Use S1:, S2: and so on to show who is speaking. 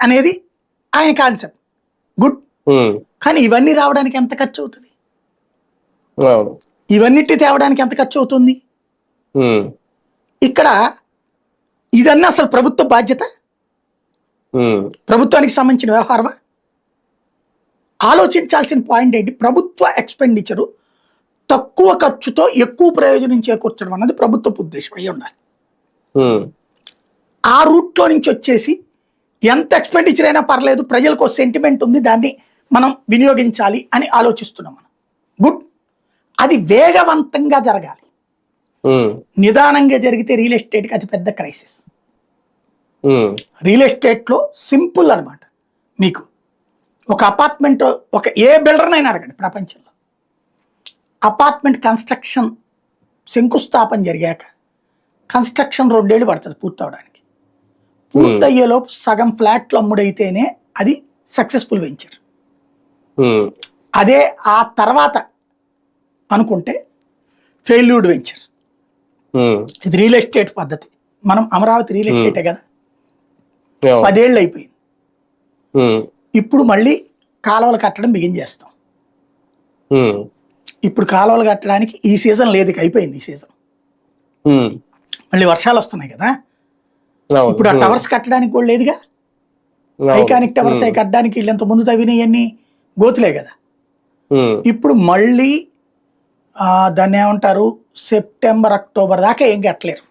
S1: అనేది ఆయన concept. Good. కానీ ఇవన్నీ రావడానికి ఎంత ఖర్చు అవుతుంది? ఇవన్నిటి తేవడానికి ఎంత ఖర్చు అవుతుంది? ఇక్కడ ఇదన్నీ అసలు ప్రభుత్వ బాధ్యత, ప్రభుత్వానికి సంబంధించిన వ్యవహారమా? ఆలోచించాల్సిన పాయింట్ ఏంటి? ప్రభుత్వ ఎక్స్పెండిచరు తక్కువ ఖర్చుతో ఎక్కువ ప్రయోజనం చేకూర్చడం అన్నది ప్రభుత్వ ఉద్దేశం అయి ఉండాలి. ఆ రూట్లో నుంచి వచ్చేసి ఎంత ఎక్స్పెండిచర్ అయినా పర్లేదు, ప్రజలకు సెంటిమెంట్ ఉంది, దాన్ని మనం వినియోగించాలి అని ఆలోచిస్తున్నాం మనం. గుడ్. అది వేగవంతంగా జరగాలి. నిదానంగా జరిగితే రియల్ ఎస్టేట్కి అతి పెద్ద క్రైసిస్. రియల్ ఎస్టేట్లో సింపుల్ అనమాట. మీకు ఒక అపార్ట్మెంట్, ఒక ఏ బిల్డర్నైనా అడగండి ప్రపంచంలో, అపార్ట్మెంట్ కన్స్ట్రక్షన్ శంకుస్థాపన జరిగాక కన్స్ట్రక్షన్ 2 ఏళ్ళు పడుతుంది పూర్తవడానికి. పూర్తయ్యేలోపు సగం ఫ్లాట్లు అమ్ముడైతేనే అది సక్సెస్ఫుల్ వెంచర్. అదే ఆ తర్వాత అనుకుంటే ఫెయిల్యూర్డ్ వెంచర్. ఇది రియల్ ఎస్టేట్ పద్ధతి. మనం అమరావతి రియల్ ఎస్టేటే కదా, 10 ఏళ్ళు అయిపోయింది. ఇప్పుడు మళ్ళీ కాలువలు కట్టడం బిగిన్ చేస్తాం. ఇప్పుడు కాలువలు కట్టడానికి ఈ సీజన్ లేదు, అయిపోయింది ఈ సీజన్. మళ్ళీ వర్షాలు వస్తున్నాయి కదా, ఇప్పుడు ఆ టవర్స్ కట్టడానికి కూడా లేదుగా. ఐకానిక్ టవర్స్ అవి కట్టడానికి వీళ్ళంత ముందు తవ్వినవన్నీ గోతులే కదా. ఇప్పుడు మళ్ళీ దాన్ని ఏమంటారు, సెప్టెంబర్ అక్టోబర్ దాకా ఏం కట్టలేరు.